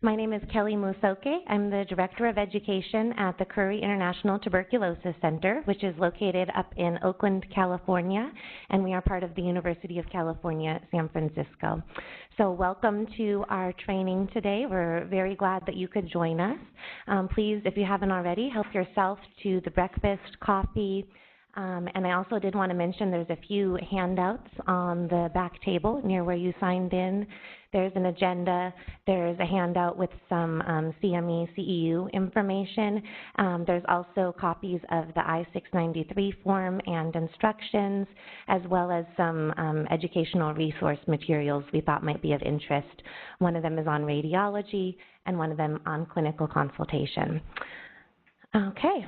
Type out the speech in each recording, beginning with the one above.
My name is Kelly Musoke. I'm the Director of Education at the Curry International Tuberculosis Center, which is located up in Oakland, California, and we are part of the University of California, San Francisco. So welcome to our training today. We're very glad that you could join us. Please, if you haven't already, help yourself to the breakfast, coffee, and I also did want to mention there's a few handouts on the back table near where you signed in. There's an agenda. There's a handout with some CME, CEU information. There's also copies of the I-693 form and instructions, as well as some educational resource materials we thought might be of interest. One of them is on radiology and one of them on clinical consultation. Okay.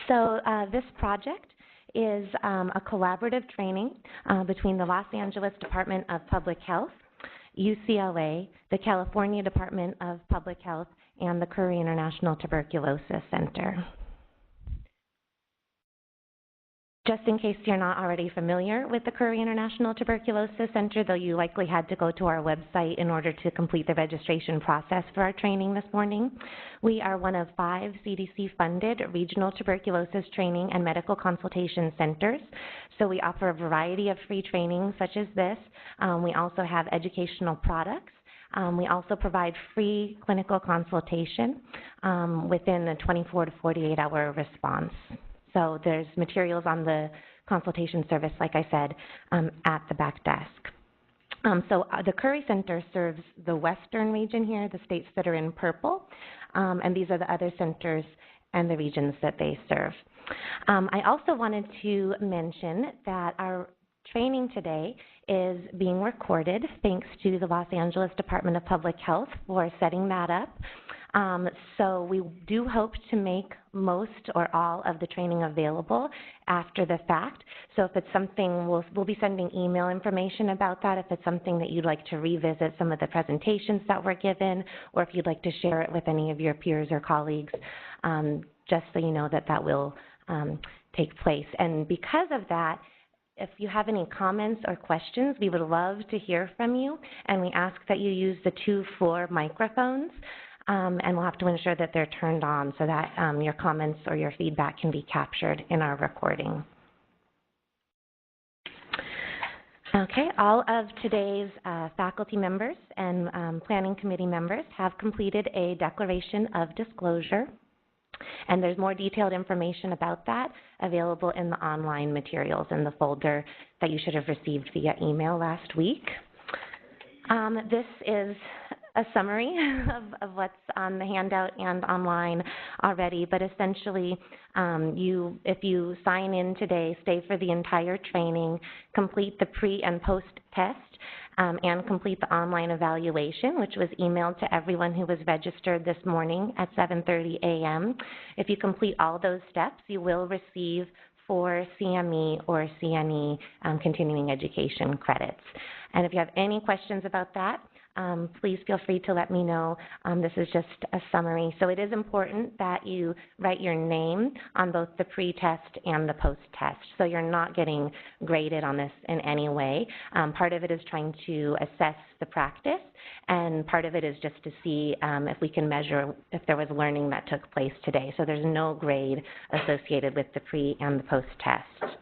So this project is a collaborative training between the Los Angeles Department of Public Health, UCLA, the California Department of Public Health, and the Curry International Tuberculosis Center. Just in case you're not already familiar with the Curry International Tuberculosis Center, though you likely had to go to our website in order to complete the registration process for our training this morning, we are one of 5 CDC-funded regional tuberculosis training and medical consultation centers. So we offer a variety of free training such as this. We also have educational products. We also provide free clinical consultation within a 24 to 48-hour response. So there's materials on the consultation service, like I said, at the back desk. So the Curry Center serves the western region here, the states that are in purple, and these are the other centers and the regions that they serve. I also wanted to mention that our training today is being recorded, thanks to the Los Angeles Department of Public Health for setting that up. So we do hope to make most or all of the training available after the fact. So if it's something, we'll be sending email information about that. If it's something that you'd like to revisit some of the presentations that were given, or if you'd like to share it with any of your peers or colleagues, just so you know that that will take place. And because of that, if you have any comments or questions, we would love to hear from you, and we ask that you use the 2 floor microphones. And we'll have to ensure that they're turned on so that your comments or your feedback can be captured in our recording. Okay, all of today's faculty members and planning committee members have completed a declaration of disclosure, and there's more detailed information about that available in the online materials in the folder that you should have received via email last week. This is a summary of what's on the handout and online already, but essentially if you sign in today, stay for the entire training, complete the pre and post test, and complete the online evaluation, which was emailed to everyone who was registered this morning at 7:30 a.m. If you complete all those steps, you will receive 4 CME or CNE continuing education credits. And if you have any questions about that, please feel free to let me know. This is just a summary. So it is important that you write your name on both the pre-test and the post-test. So you're not getting graded on this in any way. Part of it is trying to assess the practice, and part of it is just to see if we can measure if there was learning that took place today. So there's no grade associated with the pre and the post-test.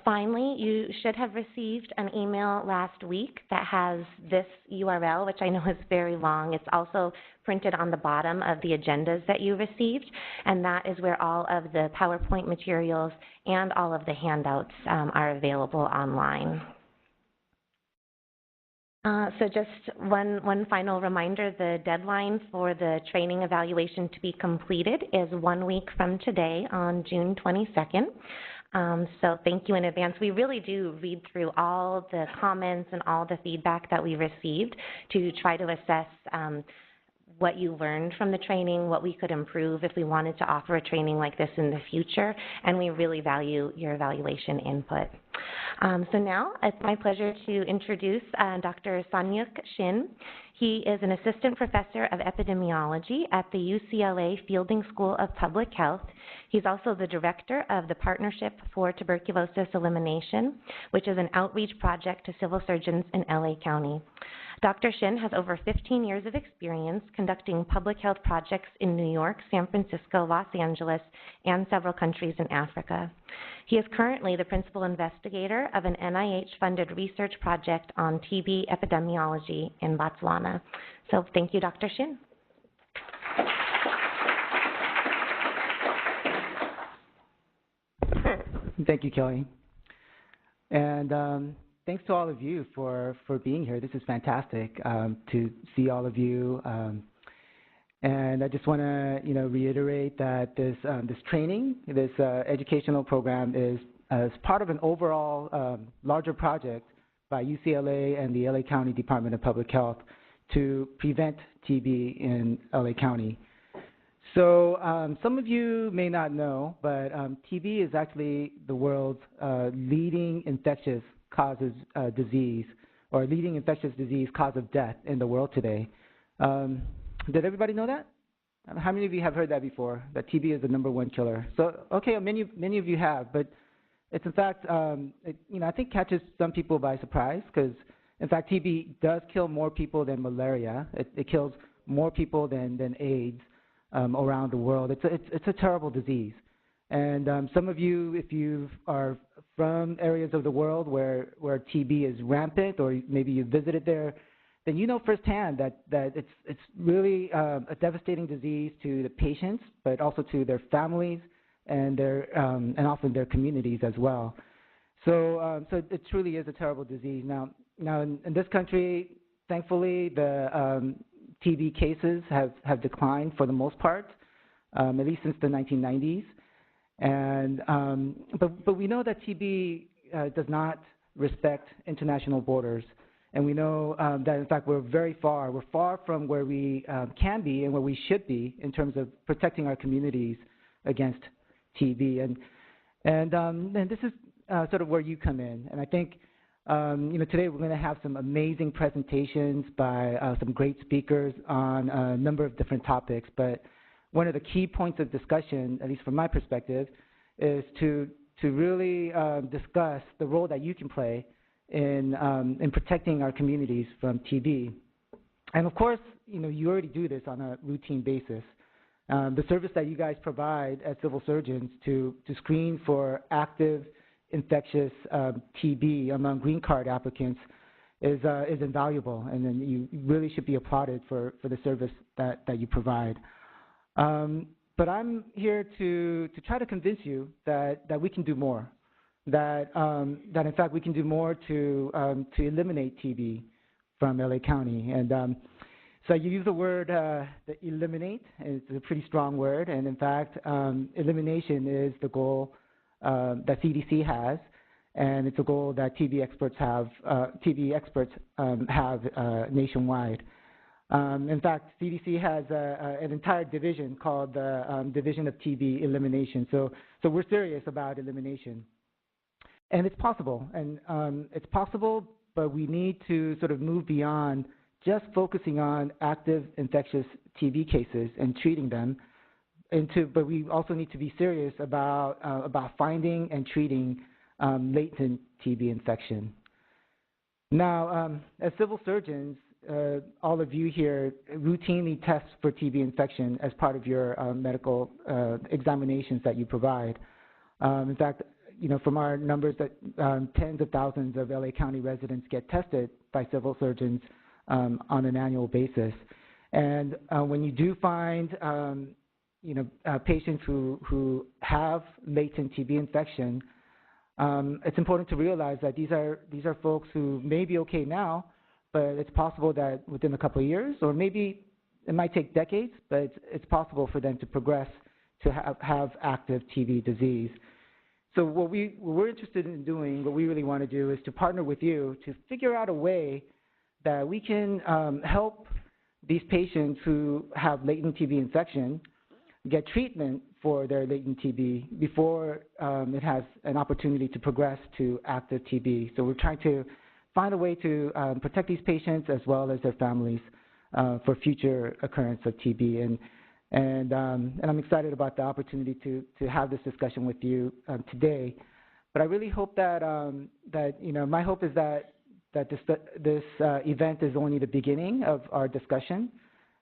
Finally, you should have received an email last week that has this URL, which I know is very long. It's also printed on the bottom of the agendas that you received, and that is where all of the PowerPoint materials and all of the handouts are available online. So just one final reminder, the deadline for the training evaluation to be completed is 1 week from today on June 22nd. So thank you in advance. We really do read through all the comments and all the feedback that we received to try to assess what you learned from the training, what we could improve if we wanted to offer a training like this in the future, and we really value your evaluation input. So now it's my pleasure to introduce Dr. Sanyuk Shin. He is an assistant professor of epidemiology at the UCLA Fielding School of Public Health. He's also the director of the Partnership for Tuberculosis Elimination, which is an outreach project to civil surgeons in LA County. Dr. Shin has over 15 years of experience conducting public health projects in New York, San Francisco, Los Angeles, and several countries in Africa. He is currently the principal investigator of an NIH-funded research project on TB epidemiology in Botswana. So thank you, Dr. Shin. Thank you, Kelly. And thanks to all of you for being here. This is fantastic to see all of you. And I just want to reiterate that this training, this educational program is as part of an overall larger project by UCLA and the LA County Department of Public Health to prevent TB in LA County. So some of you may not know, but TB is actually the world's leading infectious causes disease, or leading infectious disease cause of death in the world today. Did everybody know that? How many of you have heard that before, that TB is the #1 killer? So, okay, many of you have, but it's in fact, I think catches some people by surprise, because in fact, TB does kill more people than malaria. It kills more people than AIDS. Around the world. It's a terrible disease. And some of you, if you are from areas of the world where TB is rampant, or maybe you visited there, then you know firsthand that it's really a devastating disease to the patients, but also to their families and and often their communities as well. So it truly is a terrible disease. Now in this country, thankfully, the TB cases have declined for the most part, at least since the 1990s. And but we know that TB does not respect international borders, and we know that in fact we're far from where we can be and where we should be in terms of protecting our communities against TB. And this is sort of where you come in. And I think today we're going to have some amazing presentations by some great speakers on a number of different topics. But one of the key points of discussion, at least from my perspective, is to really discuss the role that you can play in protecting our communities from TB. And of course, you already do this on a routine basis. The service that you guys provide as civil surgeons to screen for active infectious TB among green card applicants is invaluable, and then you really should be applauded for the service that you provide. But I'm here to try to convince you that we can do more, that in fact we can do more to eliminate TB from LA County. And so you use the word eliminate. It's a pretty strong word, and in fact elimination is the goal that CDC has, and it's a goal that TB experts have nationwide. In fact, CDC has an entire division called the Division of TB Elimination. So we're serious about elimination, and it's possible. And it's possible, but we need to sort of move beyond just focusing on active infectious TB cases and treating them. But we also need to be serious about finding and treating latent TB infection. Now, as civil surgeons, all of you here routinely test for TB infection as part of your medical examinations that you provide. In fact, from our numbers, that tens of thousands of LA County residents get tested by civil surgeons on an annual basis. And when you do find patients who have latent TB infection, it's important to realize that these are folks who may be okay now, but it's possible that within a couple of years, or maybe it might take decades, but it's possible for them to progress to have active TB disease. So what we're interested in doing, what we really want to do, is to partner with you to figure out a way that we can help these patients who have latent TB infection get treatment for their latent TB before it has an opportunity to progress to active TB. So we're trying to find a way to protect these patients as well as their families for future occurrence of TB. And I'm excited about the opportunity to have this discussion with you today. But I really hope that my hope is that that this event is only the beginning of our discussion,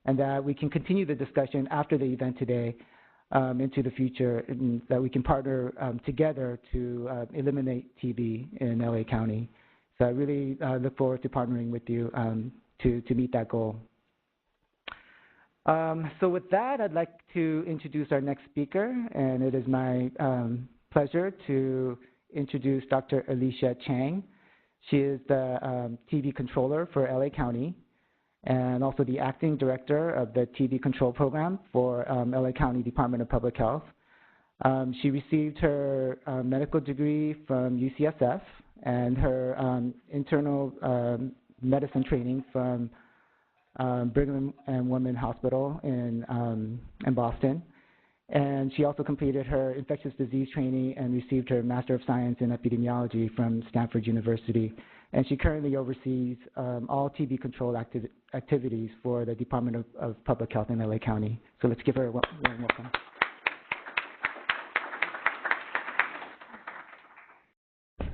and that we can continue the discussion after the event today into the future, and that we can partner together to eliminate TB in LA County. So I really look forward to partnering with you to meet that goal. So with that, I'd like to introduce our next speaker, and it is my pleasure to introduce Dr. Alicia Chang. She is the TB controller for LA County, and also the acting director of the TB control program for LA County Department of Public Health. She received her medical degree from UCSF and her internal medicine training from Brigham and Women's Hospital in Boston. And she also completed her infectious disease training and received her Master of Science in Epidemiology from Stanford University. And she currently oversees all TB control activities for the Department of Public Health in LA County. So let's give her a warm welcome.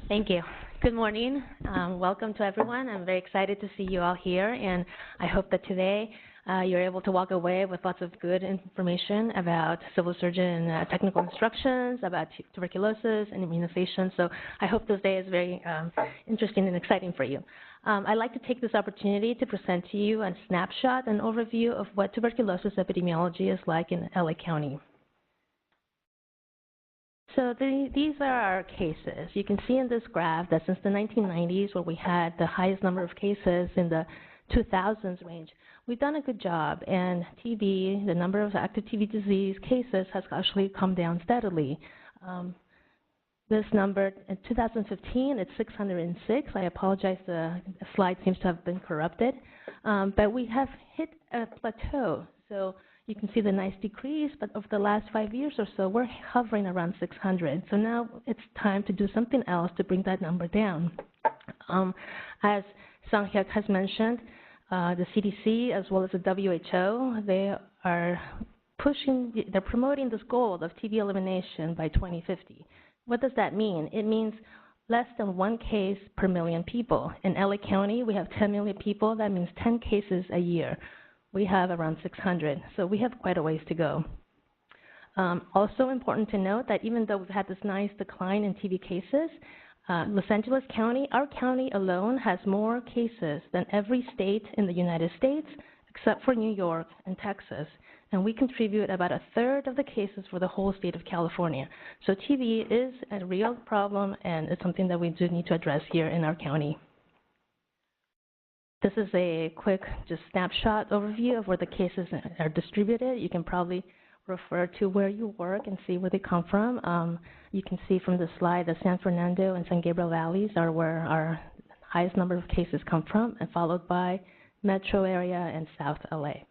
Thank you. Good morning. Welcome to everyone. I'm very excited to see you all here, and I hope that today you're able to walk away with lots of good information about civil surgeon technical instructions, about tuberculosis and immunizations. So I hope this day is very interesting and exciting for you. I'd like to take this opportunity to present to you a snapshot, an overview of what tuberculosis epidemiology is like in LA County. So these are our cases. You can see in this graph that since the 1990s, where we had the highest number of cases in the 2000s range, we've done a good job. And TB, the number of active TB disease cases, has actually come down steadily. This number, in 2015, it's 606. I apologize, the slide seems to have been corrupted. But we have hit a plateau. So you can see the nice decrease, but over the last 5 years or so, we're hovering around 600. So now it's time to do something else to bring that number down. As Sang-Hyuk has mentioned, the CDC as well as the WHO, they are they're promoting this goal of TB elimination by 2050. What does that mean? It means less than 1 case per million people. In LA County, we have 10 million people. That means 10 cases a year. We have around 600, so we have quite a ways to go. Also important to note that even though we've had this nice decline in TB cases, Los Angeles County, our county alone, has more cases than every state in the United States except for New York and Texas. And we contribute about 1/3 of the cases for the whole state of California. So TB is a real problem, and it's something that we do need to address here in our county. This is a quick just snapshot overview of where the cases are distributed. You can probably refer to where you work and see where they come from. You can see from the slide that San Fernando and San Gabriel valleys are where our highest number of cases come from, and followed by metro area and South LA.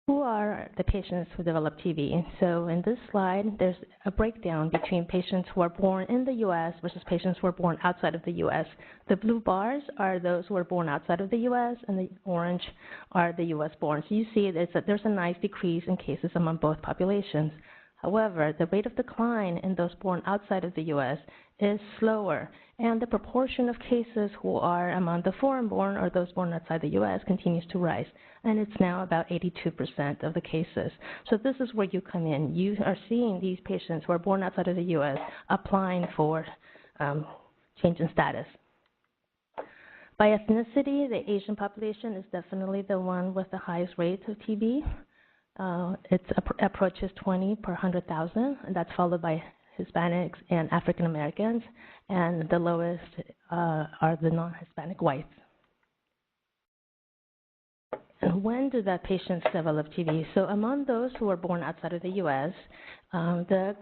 Who are the patients who develop TB? So in this slide, there's a breakdown between patients who are born in the U.S. versus patients who are born outside of the U.S. The blue bars are those who are born outside of the U.S., and the orange are the U.S. born. So you see there's a nice decrease in cases among both populations. However, the rate of decline in those born outside of the U.S. is slower, and the proportion of cases who are among the foreign-born or those born outside the U.S. continues to rise, and it's now about 82% of the cases. So this is where you come in. You are seeing these patients who are born outside of the U.S. applying for change in status. By ethnicity, the Asian population is definitely the one with the highest rates of TB. It approaches 20 per 100,000, and that's followed by Hispanics and African Americans, and the lowest are the non-Hispanic whites. And when do the patients develop TB? So among those who are born outside of the U.S., the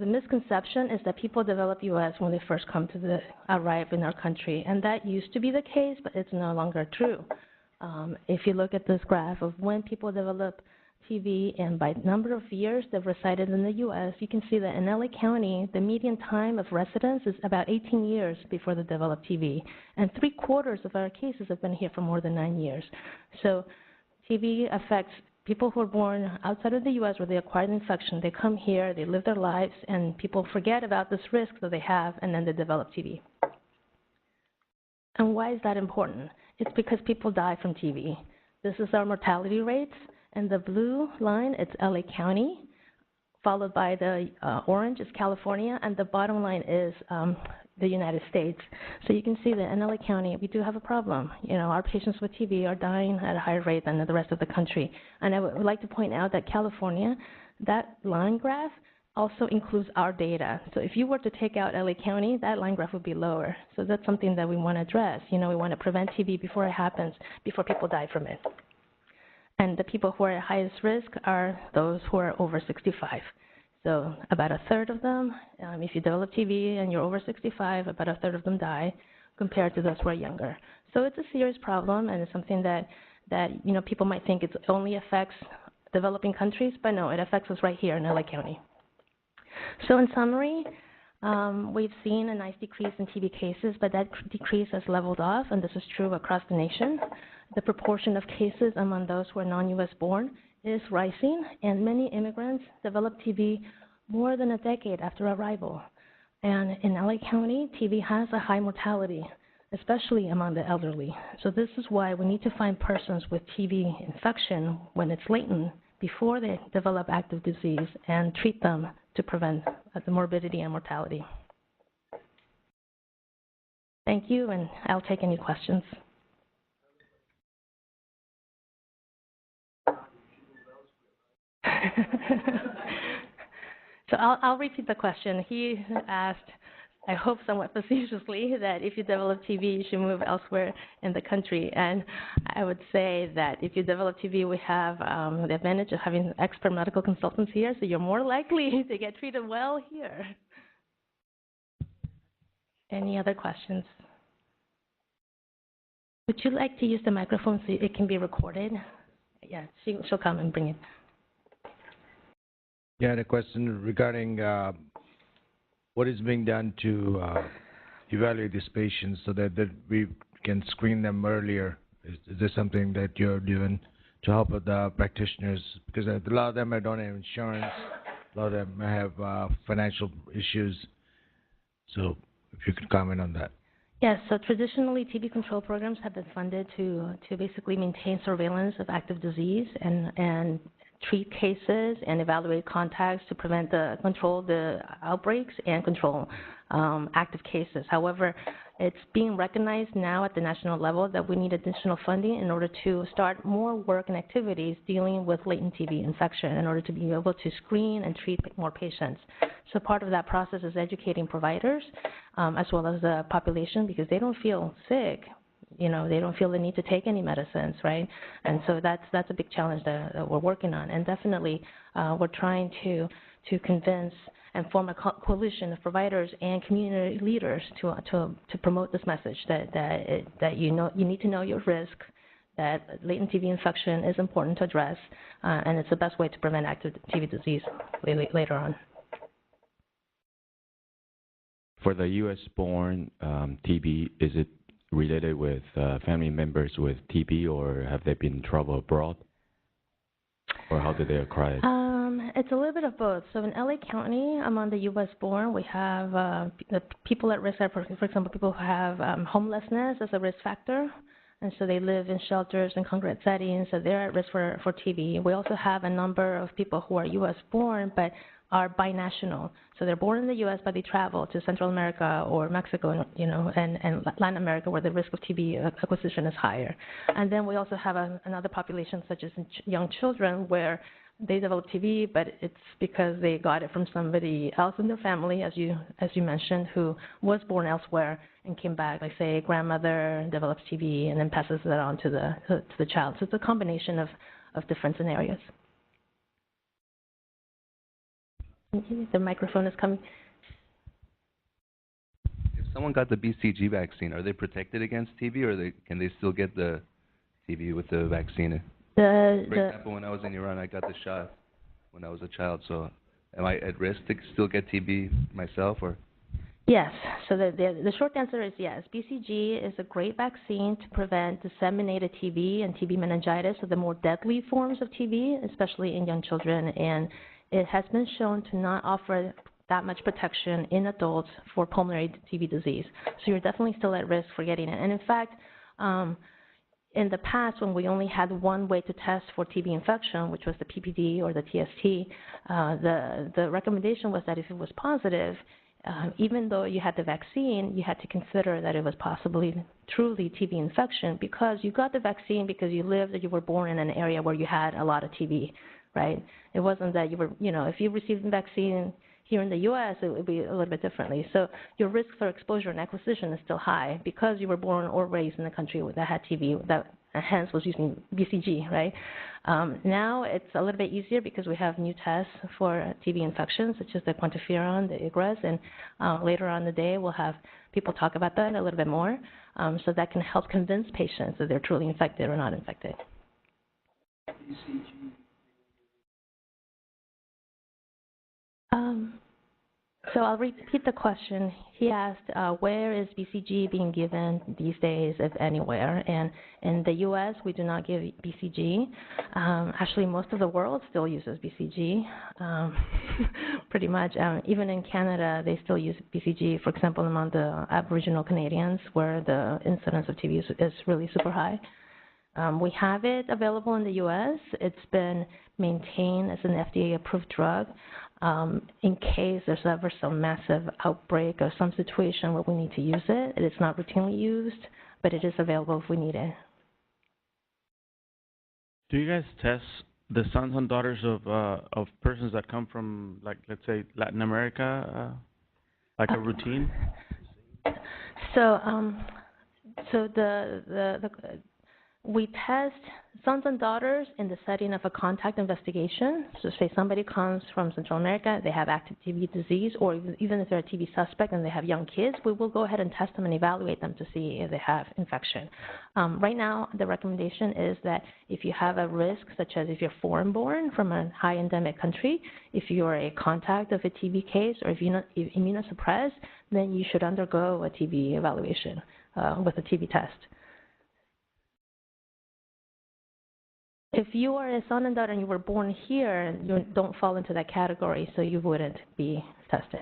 misconception is that people develop US when they first arrive in our country, and that used to be the case, but it's no longer true. If you look at this graph of when people develop TB and by number of years they've resided in the U.S., you can see that in LA County, the median time of residence is about 18 years before they develop TB. And 3/4 of our cases have been here for more than 9 years. So TB affects people who are born outside of the U.S. where they acquire the infection. They come here, they live their lives, and people forget about this risk that they have, and then they develop TB. And why is that important? It's because people die from TB. This is our mortality rates, and the blue line, it's LA County, followed by the orange is California, and the bottom line is the United States. So you can see that in LA County, we do have a problem. You know, our patients with TB are dying at a higher rate than the rest of the country. And I would like to point out that California, that line graph also includes our data. So if you were to take out LA County, that line graph would be lower. So that's something that we want to address. You know, we want to prevent TB before it happens, before people die from it. And the people who are at highest risk are those who are over 65. So about a third of them, if you develop TB and you're over 65, about a third of them die compared to those who are younger. So it's a serious problem, and it's something that you know, people might think it only affects developing countries, but no, it affects us right here in LA County. So in summary, we've seen a nice decrease in TB cases, but that decrease has leveled off, and this is true across the nation. The proportion of cases among those who are non-U.S. born is rising, and many immigrants develop TB more than a decade after arrival. And in LA County, TB has a high mortality, especially among the elderly. So this is why we need to find persons with TB infection when it's latent before they develop active disease and treat them to prevent the morbidity and mortality. Thank you, and I'll take any questions. So I'll repeat the question. He asked, I hope somewhat facetiously, that if you develop TB, you should move elsewhere in the country. And I would say that if you develop TB, we have the advantage of having expert medical consultants here, so you're more likely to get treated well here. Any other questions? Would you like to use the microphone so it can be recorded? Yeah, she'll come and bring it. Yeah, the question regarding what is being done to evaluate these patients so that we can screen them earlier. Is there something that you're doing to help with the practitioners? Because a lot of them don't have insurance, a lot of them have financial issues. So if you could comment on that. Yes, so traditionally TB control programs have been funded to basically maintain surveillance of active disease and treat cases and evaluate contacts to control the outbreaks and control active cases. However, it's being recognized now at the national level that we need additional funding in order to start more work and activities dealing with latent TB infection in order to be able to screen and treat more patients. So part of that process is educating providers as well as the population, because they don't feel sick. You know, they don't feel the need to take any medicines, right? And so that's a big challenge that we're working on. And definitely we're trying to convince and form a coalition of providers and community leaders to promote this message that you need to know your risk, that latent TB infection is important to address, and it's the best way to prevent active TB disease later on. For the U.S.-born TB, is it related with family members with TB, or have they been traveled abroad? Or how did they acquire it? It's a little bit of both. So in LA County, among the U.S.-born, we have the people at risk, for example, people who have homelessness as a risk factor. And so they live in shelters and congregate settings, so they're at risk for TB. We also have a number of people who are U.S.-born, but are binational. So they're born in the U.S., but they travel to Central America or Mexico, you know, and Latin America, where the risk of TB acquisition is higher. And then we also have another population, such as young children, where they develop TB, but it's because they got it from somebody else in their family, as you mentioned, who was born elsewhere and came back. Like, say, a grandmother develops TB and then passes that on to the child. So it's a combination of different scenarios. The microphone is coming. If someone got the BCG vaccine, are they protected against TB, or can they still get the TB with the vaccine? For example, when I was in Iran, I got the shot when I was a child. So, am I at risk to still get TB myself, or? Yes. So the short answer is yes. BCG is a great vaccine to prevent disseminated TB and TB meningitis, so the more deadly forms of TB, especially in young children. And it has been shown to not offer that much protection in adults for pulmonary TB disease. So you're definitely still at risk for getting it. And in fact, in the past, when we only had one way to test for TB infection, which was the PPD or the TST, the recommendation was that if it was positive, even though you had the vaccine, you had to consider that it was possibly truly TB infection because you got the vaccine because you lived or you were born in an area where you had a lot of TB, right? It wasn't that you were, if you received the vaccine here in the U.S., it would be a little bit differently. So your risk for exposure and acquisition is still high because you were born or raised in a country that had TB, that hence was using BCG, right? Now it's a little bit easier because we have new tests for TB infections, such as the quantiferon, the IGRAs, and later on in the day we'll have people talk about that a little bit more, so that can help convince patients that they're truly infected or not infected. So I'll repeat the question. He asked, where is BCG being given these days, if anywhere? And in the U.S., we do not give BCG. Actually, most of the world still uses BCG, pretty much. Even in Canada, they still use BCG, for example, among the Aboriginal Canadians, where the incidence of TB is really super high. We have it available in the U.S. It's been maintained as an FDA-approved drug in case there's ever some massive outbreak or some situation where we need to use it. It is not routinely used, but it is available if we need it. Do you guys test the sons and daughters of persons that come from, like, let's say, Latin America, like a routine? So we test sons and daughters in the setting of a contact investigation. So say somebody comes from Central America, they have active TB disease, or even if they're a TB suspect and they have young kids, we will go ahead and test them and evaluate them to see if they have infection. Right now, the recommendation is that if you have a risk, such as if you're foreign-born from a high endemic country, if you're a contact of a TB case, or if you're immunosuppressed, then you should undergo a TB evaluation with a TB test. If you are a son and daughter and you were born here, you don't fall into that category, so you wouldn't be tested.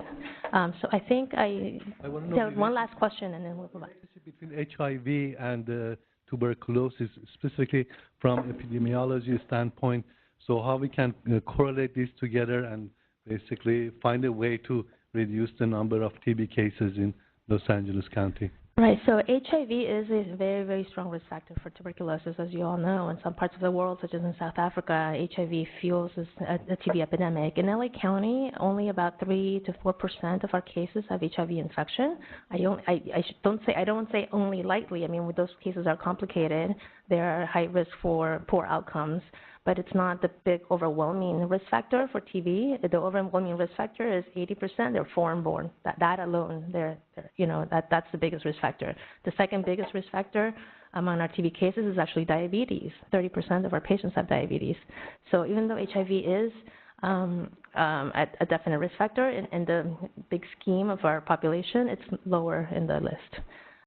So I think one last question, and then we'll go back. Between HIV and tuberculosis, specifically from epidemiology standpoint, so how we can correlate these together and basically find a way to reduce the number of TB cases in Los Angeles County. Right, so HIV is a very, very strong risk factor for tuberculosis, as you all know. In some parts of the world, such as in South Africa, HIV fuels a TB epidemic. In LA County, only about 3 to 4% of our cases have HIV infection. I don't say only lightly. I mean, those cases are complicated. They are high risk for poor outcomes, but it's not the big overwhelming risk factor for TB. The overwhelming risk factor is 80%. They're foreign-born. That alone, that's the biggest risk factor. The second biggest risk factor among our TB cases is actually diabetes. 30% of our patients have diabetes. So even though HIV is a definite risk factor in the big scheme of our population, it's lower in the list.